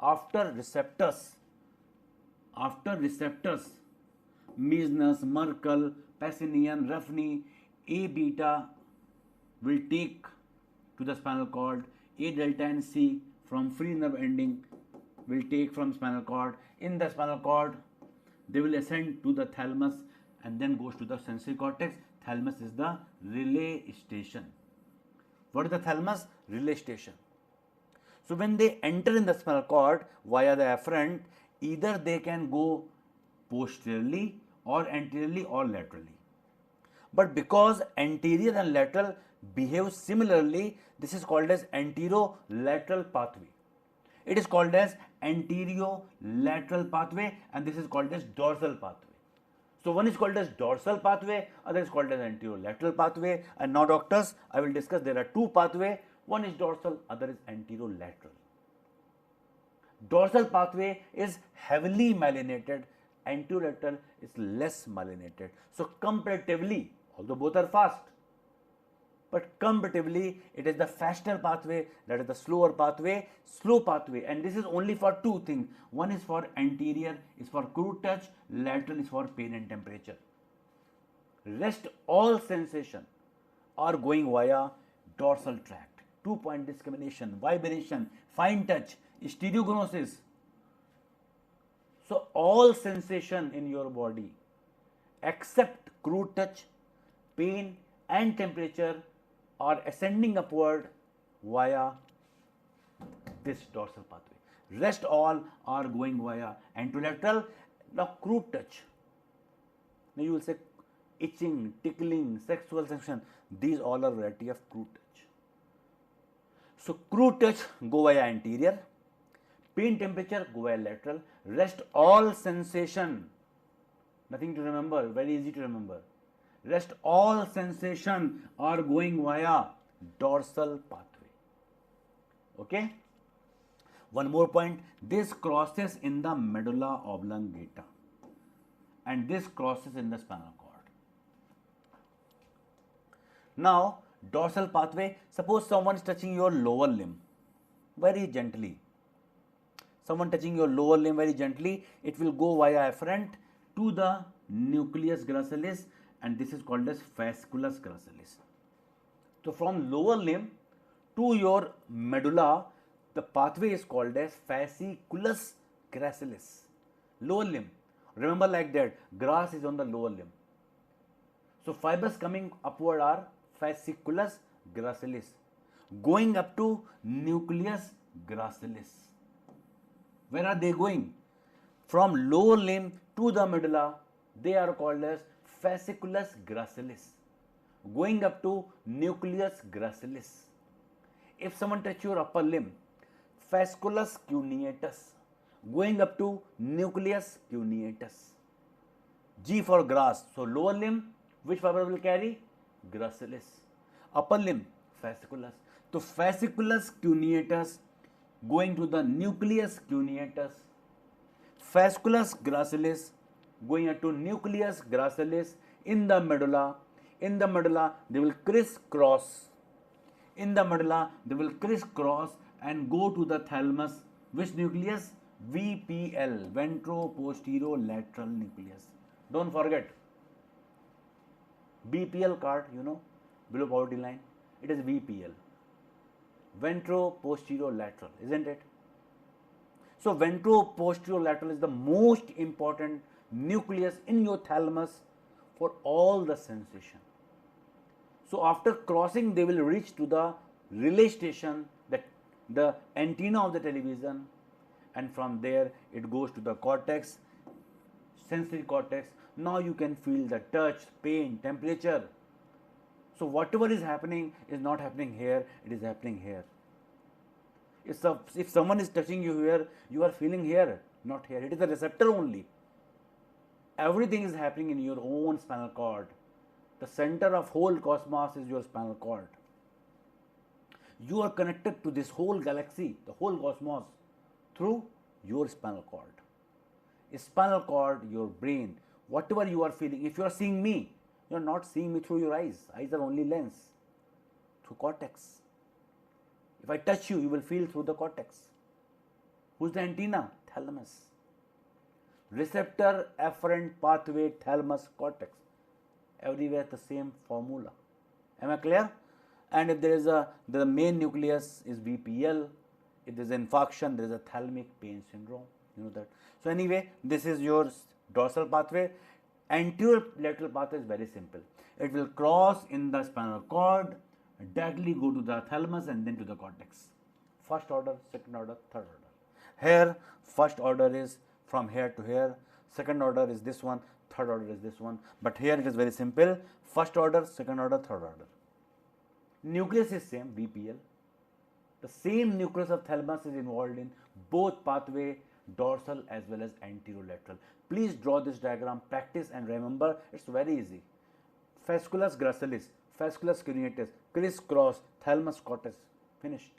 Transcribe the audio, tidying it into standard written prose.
after receptors, Meesner, Merkel, Pacinian, Ruffini, A beta will take to the spinal cord, A delta and C from free nerve ending will take from spinal cord. In the spinal cord, they will ascend to the thalamus and then goes to the sensory cortex. Thalamus is the relay station. What is the thalamus? Relay station. So when they enter in the spinal cord via the afferent, either they can go posteriorly or anteriorly or laterally. But because anterior and lateral behave similarly, this is called as anterolateral pathway. It is called as anterolateral pathway and this is called as dorsal pathway. So one is called as dorsal pathway, other is called as anterolateral pathway. And now doctors, I will discuss there are two pathways. One is dorsal, other is anterolateral. Dorsal pathway is heavily myelinated, anterolateral is less myelinated. So comparatively, although both are fast, but comparatively it is the faster pathway, that is the slow pathway, and this is only for two things. One is for anterior, is for crude touch, lateral is for pain and temperature. Rest all sensation are going via dorsal tract. 2-point discrimination, vibration, fine touch, stereognosis. So all sensation in your body except crude touch, pain and temperature are ascending upward via this dorsal pathway. Rest all are going via anterolateral. Now crude touch. Now you will say itching, tickling, sexual sensation. These all are variety of crude touch. So crude touch go via anterior, pain temperature go via lateral, rest all sensation, nothing to remember, very easy to remember. Rest all sensation are going via dorsal pathway. Okay. One more point, this crosses in the medulla oblongata and this crosses in the spinal cord. Now dorsal pathway, suppose someone is touching your lower limb very gently. Someone touching your lower limb very gently, it will go via afferent to the nucleus gracilis and this is called as fasciculus gracilis. So from lower limb to your medulla, the pathway is called as fasciculus gracilis. Lower limb, remember like that, grass is on the lower limb. So fibers coming upward are fasciculus gracilis, going up to nucleus gracilis. Where are they going? From lower limb to the medulla, they are called as fasciculus gracilis, going up to nucleus gracilis. If someone touch your upper limb, fasciculus cuneatus, going up to nucleus cuneatus. G for grass. So lower limb, which fiber will carry? Gracilis. Upper limb, fasciculus. So fasciculus cuneatus going to the nucleus cuneatus, fasciculus gracilis going to nucleus gracilis in the medulla. In the medulla, they will crisscross. In the medulla, they will crisscross and go to the thalamus. Which nucleus? VPL, ventro-posterior-lateral nucleus. Don't forget. BPL card, you know, below poverty line. It is VPL. Ventro-posterior-lateral, isn't it? So ventro-posterior-lateral is the most important nucleus in your thalamus for all the sensation. So after crossing, they will reach to the relay station, the antenna of the television, and from there it goes to the cortex, sensory cortex. Now you can feel the touch, pain, temperature. So whatever is happening is not happening here, it is happening here. If someone is touching you here, you are feeling here, not here. It is a receptor only. Everything is happening in your own spinal cord. The center of whole cosmos is your spinal cord. You are connected to this whole galaxy, the whole cosmos, through your spinal cord. Spinal cord, your brain, whatever you are feeling. If you are seeing me, you are not seeing me through your eyes. Eyes are only lens, through cortex. If I touch you, you will feel through the cortex. Who's the antenna? Thalamus. Receptor afferent pathway, thalamus, cortex. Everywhere the same formula. Am I clear? And if there is the main nucleus is VPL, if there is infarction, there is a thalamic pain syndrome. You know that. So anyway, this is your dorsal pathway. Anterior lateral pathway is very simple. It will cross in the spinal cord, directly go to the thalamus and then to the cortex. First order, second order, third order. Here, first order is from here to here, second order is this one, third order is this one. But here it is very simple. First order, second order, third order. Nucleus is same, VPL. The same nucleus of thalamus is involved in both pathway, dorsal as well as anterolateral. Please draw this diagram, practice and remember, it's very easy. Fasciculus gracilis, fasciculus cuneatus, crisscross, thalamus cortex, finished.